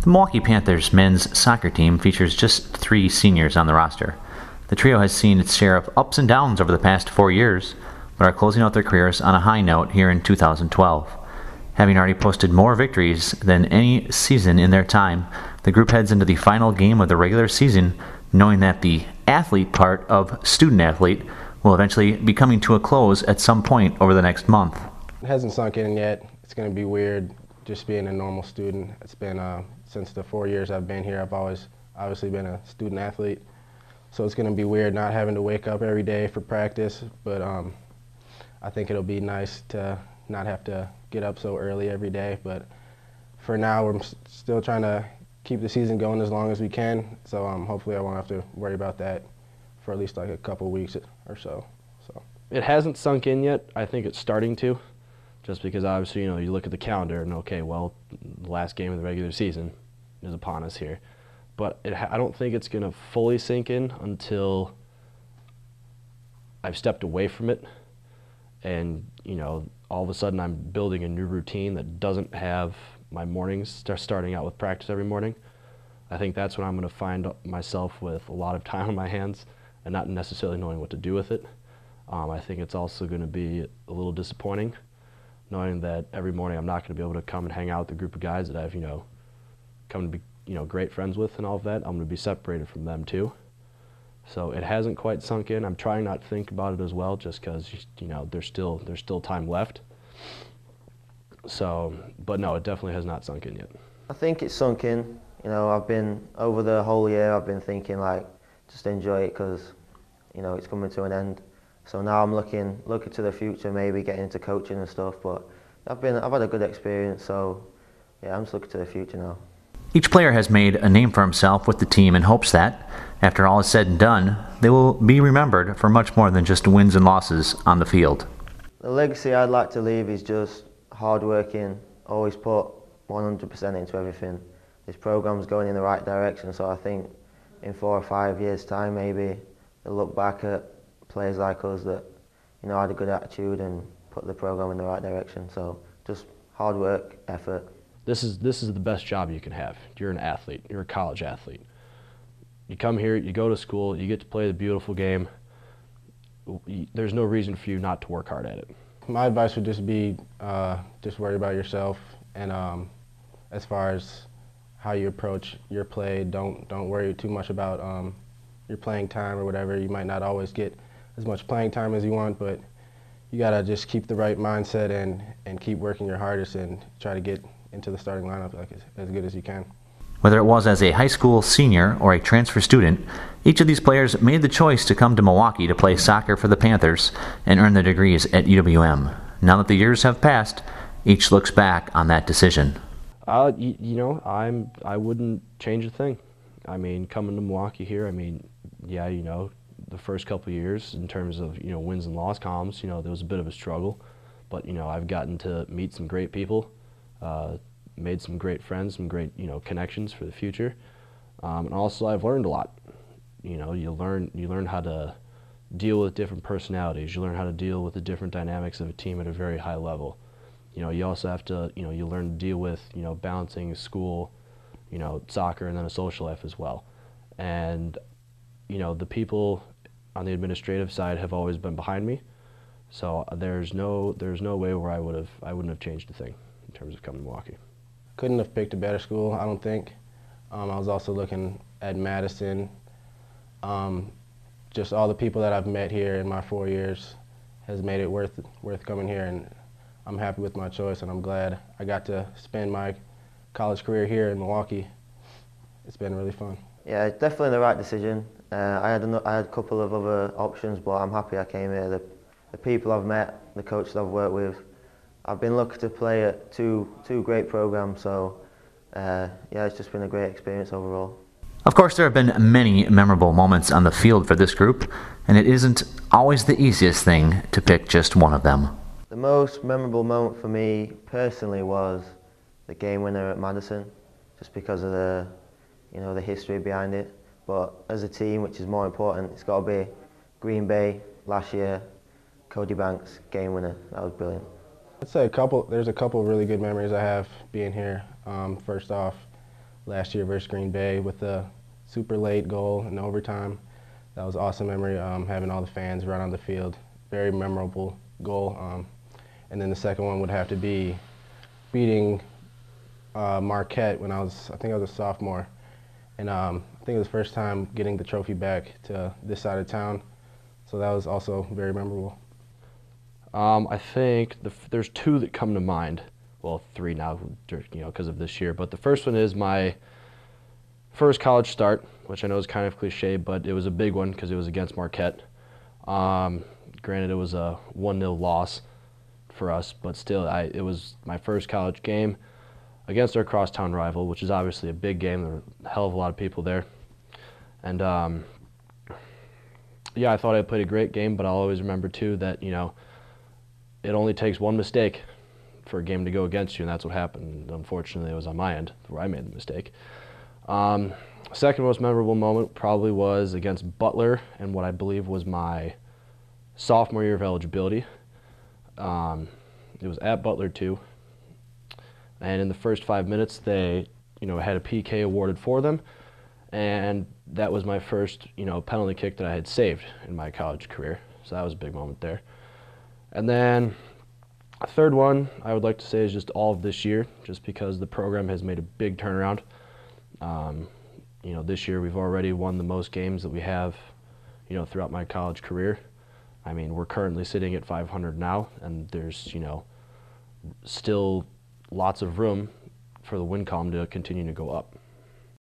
The Milwaukee Panthers men's soccer team features just 3 seniors on the roster. The trio has seen its share of ups and downs over the past 4 years, but are closing out their careers on a high note here in 2012. Having already posted more victories than any season in their time, the group heads into the final game of the regular season knowing that the athlete part of student athlete will eventually be coming to a close at some point over the next month. It hasn't sunk in yet. It's going to be weird just being a normal student. It's been, since the 4 years I've been here, I've always obviously been a student athlete. So it's going to be weird not having to wake up every day for practice, but I think it'll be nice to not have to get up so early every day. But for now, we're still trying to keep the season going as long as we can. So hopefully I won't have to worry about that for at least like a couple weeks or so. It hasn't sunk in yet. I think it's starting to, just because obviously, you look at the calendar and okay, well, the last game of the regular season is upon us here. But I don't think it's going to fully sink in until I've stepped away from it and, all of a sudden I'm building a new routine that doesn't have my mornings starting out with practice every morning. I think that's when I'm going to find myself with a lot of time on my hands and not necessarily knowing what to do with it. I think it's also going to be a little disappointing knowing that every morning I'm not going to be able to come and hang out with a group of guys that I've, come to be, great friends with and all of that. I'm going to be separated from them too. So it hasn't quite sunk in. I'm trying not to think about it as well, just because, there's still time left. So, but no, it definitely has not sunk in yet. I think it's sunk in. I've been, over the whole year, I've been thinking just enjoy it because, it's coming to an end. So now I'm looking to the future, maybe getting into coaching and stuff. But I've had a good experience, so yeah, I'm just looking to the future now. Each player has made a name for himself with the team in hopes that, after all is said and done, they will be remembered for much more than just wins and losses on the field. The legacy I'd like to leave is just hard-working, always put 100% into everything. This program's going in the right direction, so I think in 4 or 5 years' time, maybe they'll look back at players like us that, had a good attitude and put the program in the right direction. So just hard work, effort. This is the best job you can have. You're an athlete. You're a college athlete. You come here, you go to school, you get to play the beautiful game. There's no reason for you not to work hard at it. My advice would just be just worry about yourself, and as far as how you approach your play, don't worry too much about your playing time or whatever. You might not always get as much playing time as you want, but you gotta just keep the right mindset and keep working your hardest and try to get into the starting lineup as good as you can. Whether it was as a high school senior or a transfer student, each of these players made the choice to come to Milwaukee to play soccer for the Panthers and earn their degrees at UWM. Now that the years have passed, each looks back on that decision. I wouldn't change a thing. Coming to Milwaukee here, yeah, the first couple of years in terms of, wins and loss columns, there was a bit of a struggle. But, I've gotten to meet some great people, made some great friends, some great, connections for the future. And also I've learned a lot. You learn how to deal with different personalities. You learn how to deal with the different dynamics of a team at a very high level. You also have to, you learn to deal with, balancing school, soccer, and then a social life as well. And, the people on the administrative side have always been behind me. So there's no way where I wouldn't have changed a thing in terms of coming to Milwaukee. Couldn't have picked a better school, I don't think. I was also looking at Madison. Just all the people that I've met here in my 4 years has made it worth coming here, and I'm happy with my choice, and I'm glad I got to spend my college career here in Milwaukee. It's been really fun. Yeah, it's definitely the right decision. I had a couple of other options, but I'm happy I came here. The people I've met, the coaches I've worked with, I've been lucky to play at two great programs, so yeah, it's just been a great experience overall. Of course, there have been many memorable moments on the field for this group, and it isn't always the easiest thing to pick just one of them. The most memorable moment for me personally was the game winner at Madison, just because of the history behind it. But as a team, which is more important, it's got to be Green Bay last year, Cody Banks, game winner. That was brilliant. I'd say there's a couple really good memories I have being here. First off, last year versus Green Bay with the super late goal in overtime. That was an awesome memory, having all the fans run on the field. Very memorable goal. And then the second one would have to be beating Marquette when I think I was a sophomore. And I think it was the first time getting the trophy back to this side of town. So that was also very memorable. I think there's two that come to mind. Well, three now, because of this year. But the first one is my first college start, which I know is kind of cliche, but it was a big one because it was against Marquette. Granted, it was a 1-0 loss for us, but still, it was my first college game against our crosstown rival, which is obviously a big game. There were a hell of a lot of people there. And, yeah, I thought I played a great game, but I'll always remember, too, that, it only takes one mistake for a game to go against you, and that's what happened. Unfortunately, it was on my end where I made the mistake. Second most memorable moment probably was against Butler and what I believe was my sophomore year of eligibility. It was at Butler, too. And in the first 5 minutes, they, had a PK awarded for them. And that was my first, penalty kick that I had saved in my college career. So that was a big moment there. And then a third one I would like to say is just all of this year, just because the program has made a big turnaround. This year we've already won the most games that we have, throughout my college career. I mean, we're currently sitting at 500 now, and there's, still lots of room for the win column to continue to go up.